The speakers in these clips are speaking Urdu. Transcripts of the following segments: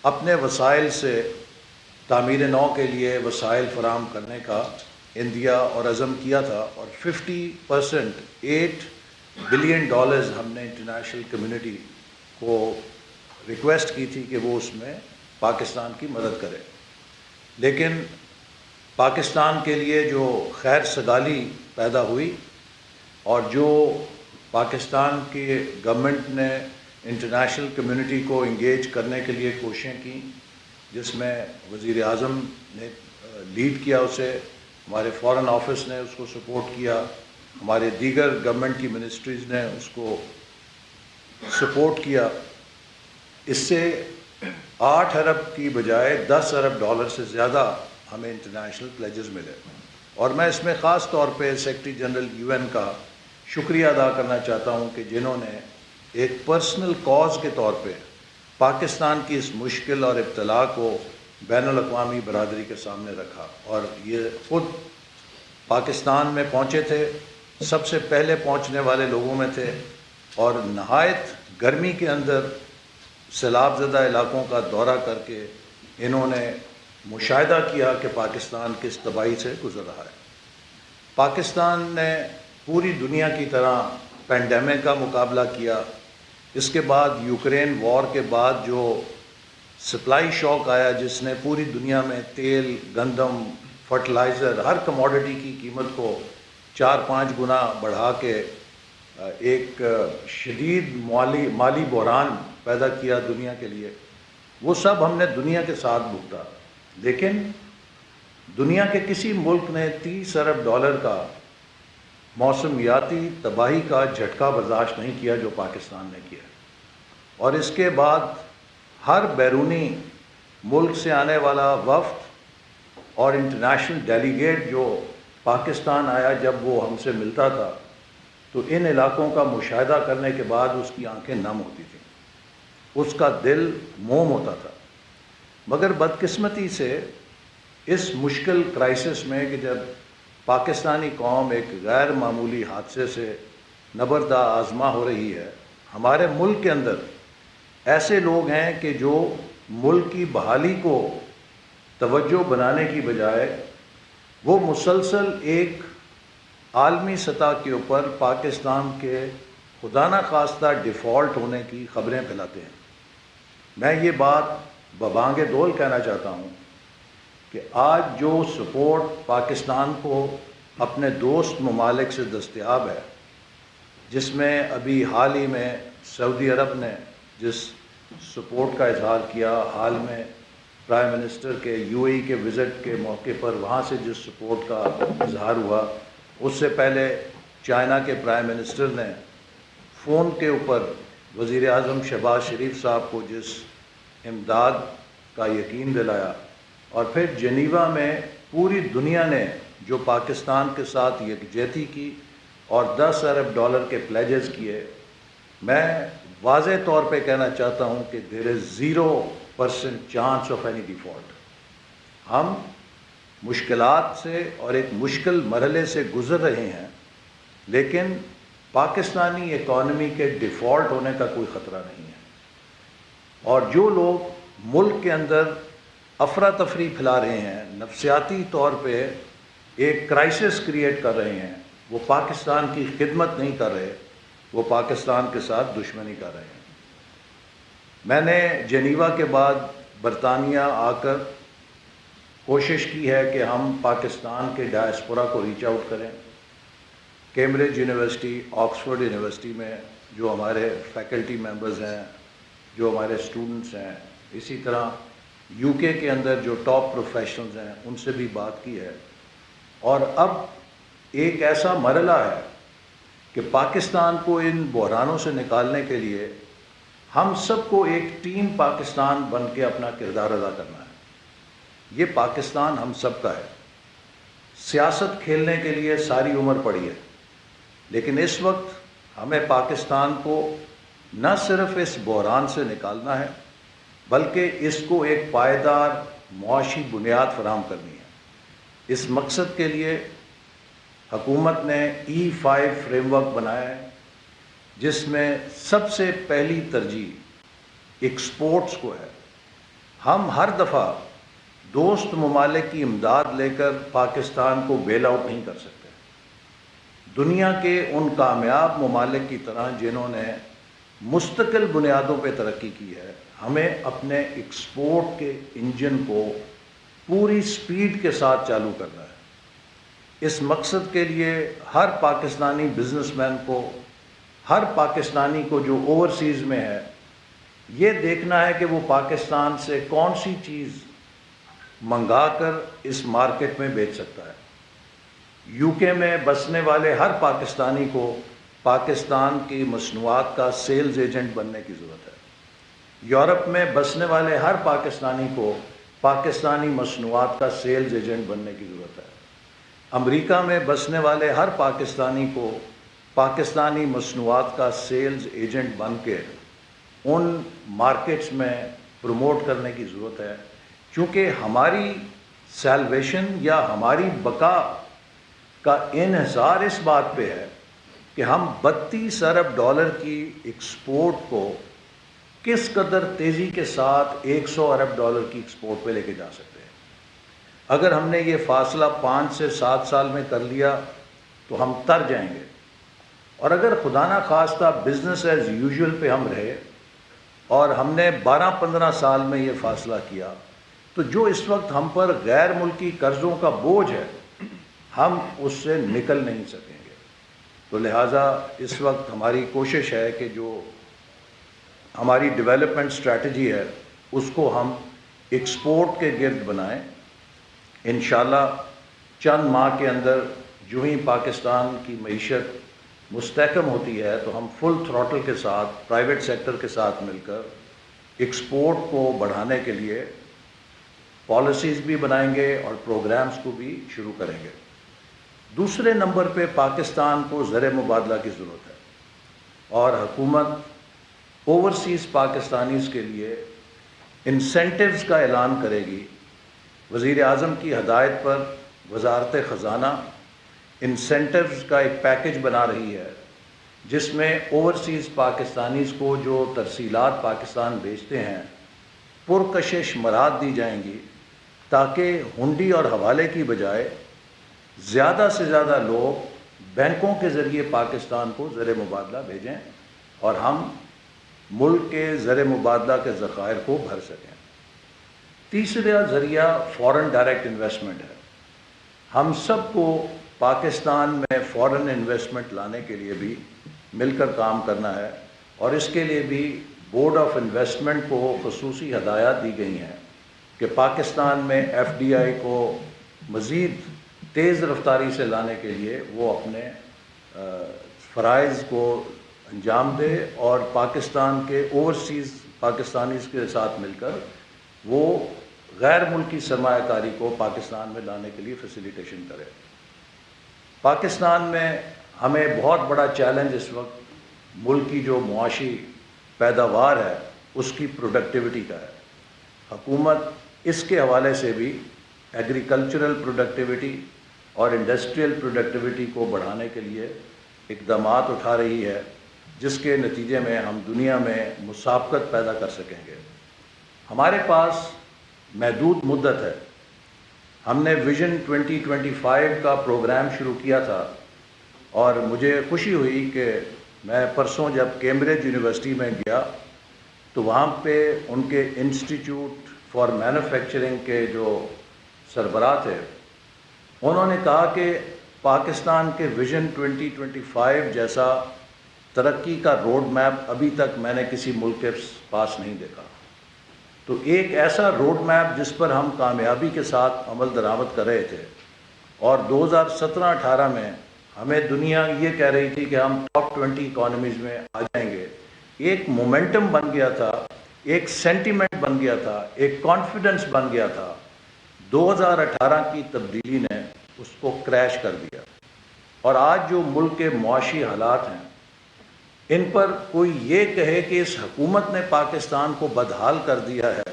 اپنے وسائل سے تعمیر نو کے لیے وسائل فراہم کرنے کا عندیہ اور عزم کیا تھا، اور 50% $8 بلین ہم نے انٹرنیشنل کمیونٹی کو ریکویسٹ کی تھی کہ وہ اس میں پاکستان کی مدد کرے. لیکن پاکستان کے لیے جو خیر سگالی پیدا ہوئی اور جو پاکستان کی گورنمنٹ نے انٹرنیشنل کمیونٹی کو انگیج کرنے کے لیے کوششیں کی، جس میں وزیر اعظم نے لیڈ کیا اسے، ہمارے فارن آفس نے اس کو سپورٹ کیا، ہمارے دیگر گورنمنٹ کی منسٹریز نے اس کو سپورٹ کیا. اس سے 8 ارب کی بجائے 10 ارب ڈالر سے زیادہ ہمیں انٹرنیشنل پلیجز ملے. اور میں اس میں خاص طور پہ سیکرٹری جنرل UN کا شکریہ ادا کرنا چاہتا ہوں کہ جنہوں نے ایک پرسنل کاز کے طور پہ پاکستان کی اس مشکل اور ابتلا کو بین الاقوامی برادری کے سامنے رکھا، اور یہ خود پاکستان میں پہنچے تھے، سب سے پہلے پہنچنے والے لوگوں میں تھے، اور نہایت گرمی کے اندر سیلاب زدہ علاقوں کا دورہ کر کے انہوں نے مشاہدہ کیا کہ پاکستان کس تباہی سے گزر رہا ہے. پاکستان نے پوری دنیا کی طرح پینڈیمک کا مقابلہ کیا. اس کے بعد یوکرین وار کے بعد جو سپلائی شاک آیا، جس نے پوری دنیا میں تیل، گندم، فرٹیلائزر، ہر کموڈٹی کی قیمت کو 4-5 گنا بڑھا کے ایک شدید مالی بحران پیدا کیا دنیا کے لیے، وہ سب ہم نے دنیا کے ساتھ بھگتا. لیکن دنیا کے کسی ملک نے 30 ارب ڈالر کا موسمیاتی تباہی کا جھٹکا برداشت نہیں کیا جو پاکستان نے کیا. اور اس کے بعد ہر بیرونی ملک سے آنے والا وفد اور انٹرنیشنل ڈیلیگیٹ جو پاکستان آیا، جب وہ ہم سے ملتا تھا تو ان علاقوں کا مشاہدہ کرنے کے بعد اس کی آنکھیں نم ہوتی تھیں، اس کا دل موم ہوتا تھا. مگر بدقسمتی سے اس مشکل کرائسس میں کہ جب پاکستانی قوم ایک غیر معمولی حادثے سے نبردہ آزما ہو رہی ہے، ہمارے ملک کے اندر ایسے لوگ ہیں کہ جو ملک کی بحالی کو توجہ بنانے کی بجائے وہ مسلسل ایک عالمی سطح کے اوپر پاکستان کے خدا نخواستہ ڈیفالٹ ہونے کی خبریں پھیلاتے ہیں. میں یہ بات ببانگ دول کہنا چاہتا ہوں کہ آج جو سپورٹ پاکستان کو اپنے دوست ممالک سے دستیاب ہے، جس میں ابھی حال ہی میں سعودی عرب نے جس سپورٹ کا اظہار کیا، حال میں پرائم منسٹر کے UAE کے وزٹ کے موقع پر وہاں سے جس سپورٹ کا اظہار ہوا، اس سے پہلے چائنا کے پرائم منسٹر نے فون کے اوپر وزیر اعظم شہباز شریف صاحب کو جس امداد کا یقین دلایا، اور پھر جنیوا میں پوری دنیا نے جو پاکستان کے ساتھ یکجہتی کی اور 10 ارب ڈالر کے پلیجز کیے، میں واضح طور پہ کہنا چاہتا ہوں کہ there is 0% chance of any default. ہم مشکلات سے اور ایک مشکل مرحلے سے گزر رہے ہیں، لیکن پاکستانی اکانومی کے ڈیفالٹ ہونے کا کوئی خطرہ نہیں ہے. اور جو لوگ ملک کے اندر افراتفری پھیلا رہے ہیں، نفسیاتی طور پہ ایک کرائسس کریٹ کر رہے ہیں، وہ پاکستان کی خدمت نہیں کر رہے، وہ پاکستان کے ساتھ دشمنی کر رہے ہیں. میں نے جنیوا کے بعد برطانیہ آ کر کوشش کی ہے کہ ہم پاکستان کے ڈائسپورا کو ریچ آؤٹ کریں. کیمبرج یونیورسٹی، آکسفورڈ یونیورسٹی میں جو ہمارے فیکلٹی ممبرز ہیں، جو ہمارے اسٹوڈنٹس ہیں، اسی طرح UK کے اندر جو ٹاپ پروفیشنلز ہیں، ان سے بھی بات کی ہے. اور اب ایک ایسا مرحلہ ہے کہ پاکستان کو ان بحرانوں سے نکالنے کے لیے ہم سب کو ایک ٹیم پاکستان بن کے اپنا کردار ادا کرنا ہے. یہ پاکستان ہم سب کا ہے. سیاست کھیلنے کے لیے ساری عمر پڑی ہے، لیکن اس وقت ہمیں پاکستان کو نہ صرف اس بحران سے نکالنا ہے، بلکہ اس کو ایک پائیدار معاشی بنیاد فراہم کرنی ہے. اس مقصد کے لیے حکومت نے E5 فریم ورک بنایا ہے، جس میں سب سے پہلی ترجیح ایکسپورٹس کو ہے. ہم ہر دفعہ دوست ممالک کی امداد لے کر پاکستان کو بیل آؤٹ نہیں کر سکتے۔ دنیا کے ان کامیاب ممالک کی طرح جنہوں نے مستقل بنیادوں پہ ترقی کی ہے، ہمیں اپنے ایکسپورٹ کے انجن کو پوری سپیڈ کے ساتھ چالو کرنا ہے۔ اس مقصد کے لیے ہر پاکستانی بزنس مین کو، ہر پاکستانی کو جو اوورسیز میں ہے، یہ دیکھنا ہے کہ وہ پاکستان سے کون سی چیز منگا کر اس مارکیٹ میں بیچ سکتا ہے۔ یو کے میں بسنے والے ہر پاکستانی کو پاکستان کی مصنوعات کا سیلز ایجنٹ بننے کی ضرورت ہے۔ یورپ میں بسنے والے ہر پاکستانی کو پاکستانی مصنوعات کا سیلز ایجنٹ بننے کی ضرورت ہے۔ امریکہ میں بسنے والے ہر پاکستانی کو پاکستانی مصنوعات کا سیلز ایجنٹ بن کے ان مارکیٹس میں پروموٹ کرنے کی ضرورت ہے، کیونکہ ہماری سیلویشن یا ہماری بقا کا انحصار اس بات پہ ہے کہ ہم 32 ارب ڈالر کی ایکسپورٹ کو کس قدر تیزی کے ساتھ 100 ارب ڈالر کی ایکسپورٹ پہ لے کے جا سکتے ہیں۔ اگر ہم نے یہ فاصلہ 5 سے 7 سال میں کر لیا تو ہم تر جائیں گے، اور اگر خدا نہ خواستہ بزنس ایز یوزول پہ ہم رہے اور ہم نے 12-15 سال میں یہ فاصلہ کیا تو جو اس وقت ہم پر غیر ملکی قرضوں کا بوجھ ہے، ہم اس سے نکل نہیں سکیں گے۔ تو لہٰذا اس وقت ہماری کوشش ہے کہ جو ہماری ڈیولپمنٹ اسٹریٹجی ہے اس کو ہم ایکسپورٹ کے گرد بنائیں۔ انشاءاللہ چند ماہ کے اندر جو ہی پاکستان کی معیشت مستحکم ہوتی ہے تو ہم فل تھروٹل کے ساتھ پرائیویٹ سیکٹر کے ساتھ مل کر ایکسپورٹ کو بڑھانے کے لیے پالیسیز بھی بنائیں گے اور پروگرامز کو بھی شروع کریں گے۔ دوسرے نمبر پہ پاکستان کو زر مبادلہ کی ضرورت ہے، اور حکومت اوورسیز پاکستانیز کے لیے انسینٹیوز کا اعلان کرے گی۔ وزیر اعظم کی ہدایت پر وزارت خزانہ انسینٹیوز کا ایک پیکج بنا رہی ہے جس میں اوورسیز پاکستانیز کو جو ترسیلات پاکستان بھیجتے ہیں پرکشش مراد دی جائیں گی، تاکہ ہنڈی اور حوالے کی بجائے زیادہ سے زیادہ لوگ بینکوں کے ذریعے پاکستان کو زر مبادلہ بھیجیں اور ہم ملک کے زر مبادلہ کے ذخائر کو بھر سکیں۔ تیسرا ذریعہ فورن ڈائریکٹ انویسٹمنٹ ہے۔ ہم سب کو پاکستان میں فورن انویسٹمنٹ لانے کے لیے بھی مل کر کام کرنا ہے، اور اس کے لیے بھی بورڈ آف انویسٹمنٹ کو خصوصی ہدایات دی گئی ہیں کہ پاکستان میں ایف ڈی آئی کو مزید تیز رفتاری سے لانے کے لیے وہ اپنے فرائض کو انجام دے، اور پاکستان کے اوورسیز پاکستانیز کے ساتھ مل کر وہ غیر ملکی سرمایہ کاری کو پاکستان میں لانے کے لیے فیسیلیٹیشن کرے۔ پاکستان میں ہمیں بہت بڑا چیلنج اس وقت ملک کی جو معاشی پیداوار ہے اس کی پروڈکٹیوٹی کا ہے۔ حکومت اس کے حوالے سے بھی ایگریکلچرل پروڈکٹیوٹی اور انڈسٹریل پروڈکٹیوٹی کو بڑھانے کے لیے اقدامات اٹھا رہی ہے، جس کے نتیجے میں ہم دنیا میں مسابقت پیدا کر سکیں گے۔ ہمارے پاس محدود مدت ہے۔ ہم نے ویژن 2025 کا پروگرام شروع کیا تھا، اور مجھے خوشی ہوئی کہ میں پرسوں جب کیمبرج یونیورسٹی میں گیا تو وہاں پہ ان کے انسٹیٹیوٹ فار مینوفیکچرنگ کے جو سربراہ تھے، انہوں نے کہا کہ پاکستان کے ویژن 2025 جیسا ترقی کا روڈ میپ ابھی تک میں نے کسی ملک کے پاس نہیں دیکھا۔ تو ایک ایسا روڈ میپ جس پر ہم کامیابی کے ساتھ عمل درآمد کر رہے تھے، اور 2017-18 میں ہمیں دنیا یہ کہہ رہی تھی کہ ہم ٹاپ 20 اکانومیز میں آ جائیں گے، ایک مومنٹم بن گیا تھا، ایک سینٹیمنٹ بن گیا تھا، ایک کانفیڈنس بن گیا تھا۔ 2018 کی تبدیلی نے اس کو کریش کر دیا، اور آج جو ملک کے معاشی حالات ہیں ان پر کوئی یہ کہے کہ اس حکومت نے پاکستان کو بدحال کر دیا ہے،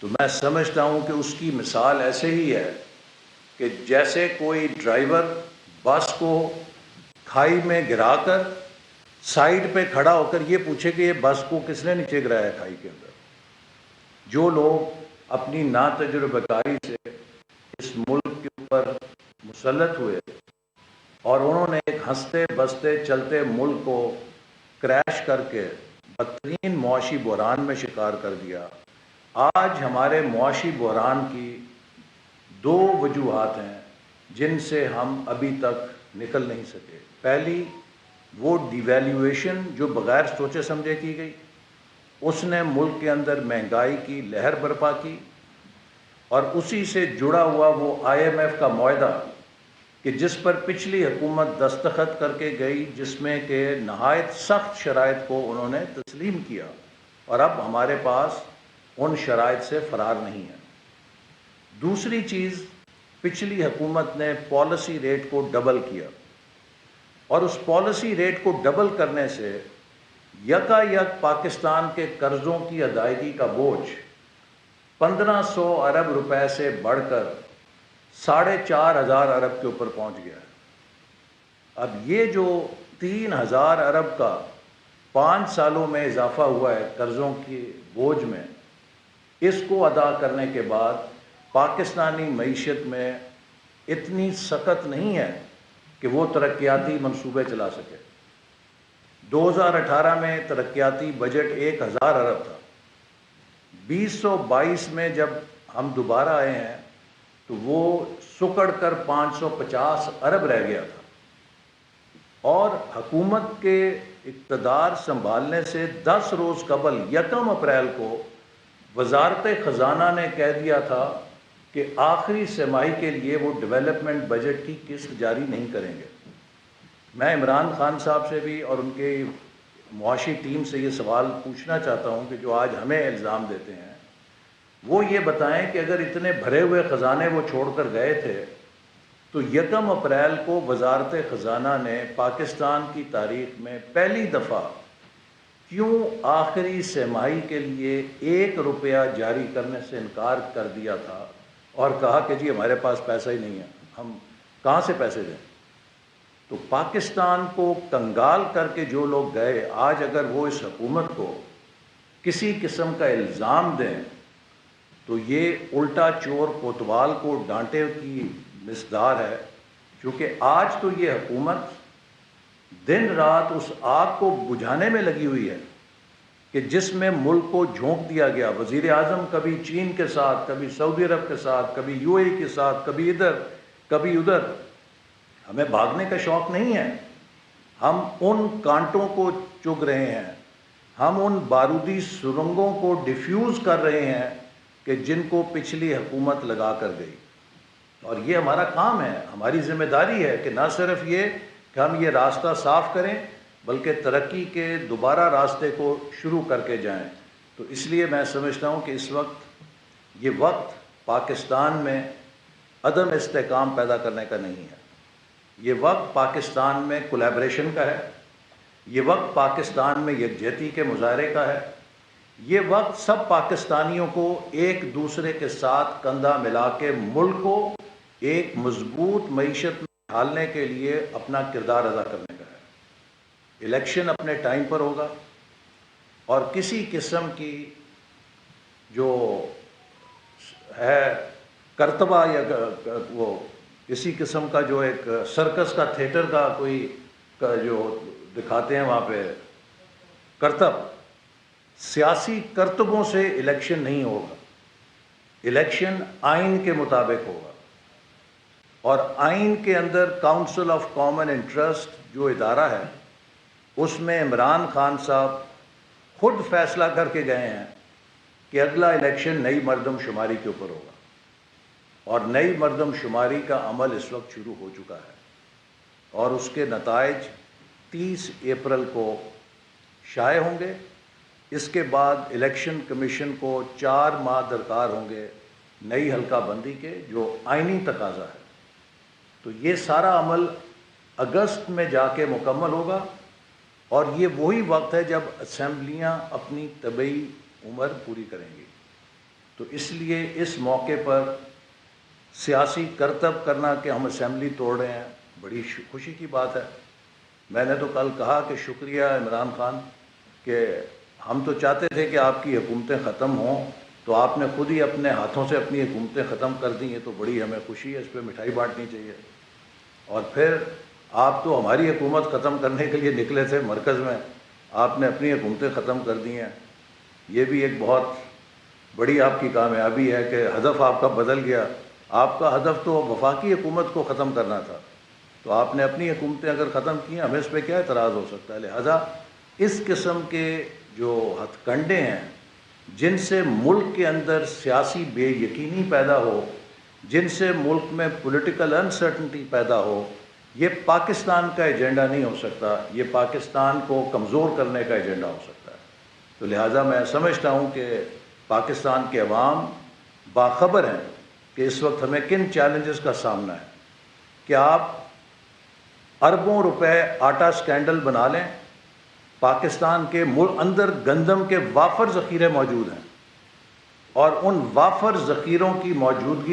تو میں سمجھتا ہوں کہ اس کی مثال ایسے ہی ہے کہ جیسے کوئی ڈرائیور بس کو کھائی میں گرا کر سائیڈ پہ کھڑا ہو کر یہ پوچھے کہ یہ بس کو کس نے نیچے گرایا ہے کھائی کے اندر۔ جو لوگ اپنی ناتجربہ کاری سے اس ملک کے اوپر مسلط ہوئے اور انہوں نے ایک ہنستے بستے چلتے ملک کو کریش کر کے بدترین معاشی بحران میں شکار کر دیا۔ آج ہمارے معاشی بحران کی دو وجوہات ہیں جن سے ہم ابھی تک نکل نہیں سکے۔ پہلی، وہ ڈیویلیویشن جو بغیر سوچے سمجھے کی گئی، اس نے ملک کے اندر مہنگائی کی لہر برپا کی، اور اسی سے جڑا ہوا وہ IMF کا معاہدہ کہ جس پر پچھلی حکومت دستخط کر کے گئی، جس میں کہ نہایت سخت شرائط کو انہوں نے تسلیم کیا، اور اب ہمارے پاس ان شرائط سے فرار نہیں ہے۔ دوسری چیز، پچھلی حکومت نے پالیسی ریٹ کو ڈبل کیا، اور اس پالیسی ریٹ کو ڈبل کرنے سے یکا یک پاکستان کے قرضوں کی ادائیگی کا بوجھ 1500 ارب روپے سے بڑھ کر 4500 ارب کے اوپر پہنچ گیا ہے۔ اب یہ جو 3000 ارب کا 5 سالوں میں اضافہ ہوا ہے قرضوں کے بوجھ میں، اس کو ادا کرنے کے بعد پاکستانی معیشت میں اتنی سخت نہیں ہے کہ وہ ترقیاتی منصوبے چلا سکے۔ 2018 میں ترقیاتی بجٹ 1000 ارب تھا۔ 2022 میں جب ہم دوبارہ آئے ہیں تو وہ سکڑ کر 550 ارب رہ گیا تھا، اور حکومت کے اقتدار سنبھالنے سے 10 روز قبل 1 اپریل کو وزارت خزانہ نے کہہ دیا تھا کہ آخری سہ ماہی کے لیے وہ ڈیولپمنٹ بجٹ کی قسط جاری نہیں کریں گے۔ میں عمران خان صاحب سے بھی اور ان کے معاشی ٹیم سے یہ سوال پوچھنا چاہتا ہوں کہ جو آج ہمیں الزام دیتے ہیں، وہ یہ بتائیں کہ اگر اتنے بھرے ہوئے خزانے وہ چھوڑ کر گئے تھے تو 1 اپریل کو وزارت خزانہ نے پاکستان کی تاریخ میں پہلی دفعہ کیوں آخری سہ ماہی کے لیے 1 روپیہ جاری کرنے سے انکار کر دیا تھا اور کہا کہ جی ہمارے پاس پیسہ ہی نہیں ہے، ہم کہاں سے پیسے دیں؟ تو پاکستان کو کنگال کر کے جو لوگ گئے، آج اگر وہ اس حکومت کو کسی قسم کا الزام دیں تو یہ الٹا چور کوتوال کو ڈانٹے کی مصدار ہے، کیونکہ آج تو یہ حکومت دن رات اس آگ کو بجھانے میں لگی ہوئی ہے کہ جس میں ملک کو جھونک دیا گیا۔ وزیر اعظم کبھی چین کے ساتھ، کبھی سعودی عرب کے ساتھ، کبھی UAE کے ساتھ، کبھی ادھر کبھی ادھر۔ ہمیں بھاگنے کا شوق نہیں ہے، ہم ان کانٹوں کو چگ رہے ہیں، ہم ان بارودی سرنگوں کو ڈیفیوز کر رہے ہیں کہ جن کو پچھلی حکومت لگا کر گئی، اور یہ ہمارا کام ہے، ہماری ذمہ داری ہے کہ نہ صرف یہ کہ ہم یہ راستہ صاف کریں بلکہ ترقی کے دوبارہ راستے کو شروع کر کے جائیں۔ تو اس لیے میں سمجھتا ہوں کہ اس وقت یہ وقت پاکستان میں عدم استحکام پیدا کرنے کا نہیں ہے، یہ وقت پاکستان میں کولیبریشن کا ہے، یہ وقت پاکستان میں یکجہتی کے مظاہرے کا ہے، یہ وقت سب پاکستانیوں کو ایک دوسرے کے ساتھ کندھا ملا کے ملک کو ایک مضبوط معیشت میں ڈھالنے کے لیے اپنا کردار ادا کرنے کا ہے۔ الیکشن اپنے ٹائم پر ہوگا، اور کسی قسم کی جو ہے کرتبہ یا وہ کسی قسم کا جو ایک سرکس کا تھیٹر کا کوئی جو دکھاتے ہیں وہاں پہ کرتب، سیاسی کرتبوں سے الیکشن نہیں ہوگا، الیکشن آئین کے مطابق ہوگا، اور آئین کے اندر کاؤنسل آف کامن انٹرسٹ جو ادارہ ہے اس میں عمران خان صاحب خود فیصلہ کر کے گئے ہیں کہ اگلا الیکشن نئی مردم شماری کے اوپر ہوگا، اور نئی مردم شماری کا عمل اس وقت شروع ہو چکا ہے، اور اس کے نتائج 30 اپریل کو شائع ہوں گے۔ اس کے بعد الیکشن کمیشن کو 4 ماہ درکار ہوں گے نئی حلقہ بندی کے، جو آئینی تقاضا ہے۔ تو یہ سارا عمل اگست میں جا کے مکمل ہوگا، اور یہ وہی وقت ہے جب اسمبلیاں اپنی طبعی عمر پوری کریں گی۔ تو اس لیے اس موقع پر سیاسی کرتب کرنا کہ ہم اسمبلی توڑ رہے ہیں بڑی خوشی کی بات ہے۔ میں نے تو کل کہا کہ شکریہ عمران خان، کہ ہم تو چاہتے تھے کہ آپ کی حکومتیں ختم ہوں تو آپ نے خود ہی اپنے ہاتھوں سے اپنی حکومتیں ختم کر دی ہیں، تو بڑی ہمیں خوشی ہے، اس پہ مٹھائی بانٹنی چاہیے۔ اور پھر آپ تو ہماری حکومت ختم کرنے کے لیے نکلے تھے مرکز میں، آپ نے اپنی حکومتیں ختم کر دی ہیں، یہ بھی ایک بہت بڑی آپ کی کامیابی ہے کہ ہدف آپ کا بدل گیا۔ آپ کا ہدف تو وفاقی حکومت کو ختم کرنا تھا، تو آپ نے اپنی حکومتیں اگر ختم کی ہیں، ہمیں اس پہ کیا اعتراض ہو سکتا ہے؟ لہذا اس قسم کے جو ہتھ کنڈے ہیں جن سے ملک کے اندر سیاسی بے یقینی پیدا ہو، جن سے ملک میں پولیٹیکل انسرٹنٹی پیدا ہو، یہ پاکستان کا ایجنڈا نہیں ہو سکتا، یہ پاکستان کو کمزور کرنے کا ایجنڈا ہو سکتا ہے۔ تو لہٰذا میں سمجھتا ہوں کہ پاکستان کے عوام باخبر ہیں کہ اس وقت ہمیں کن چیلنجز کا سامنا ہے۔ کہ آپ اربوں روپے آٹا سکینڈل بنا لیں، پاکستان کے اندر گندم کے وافر ذخیرے موجود ہیں، اور ان وافر ذخیروں کی موجودگی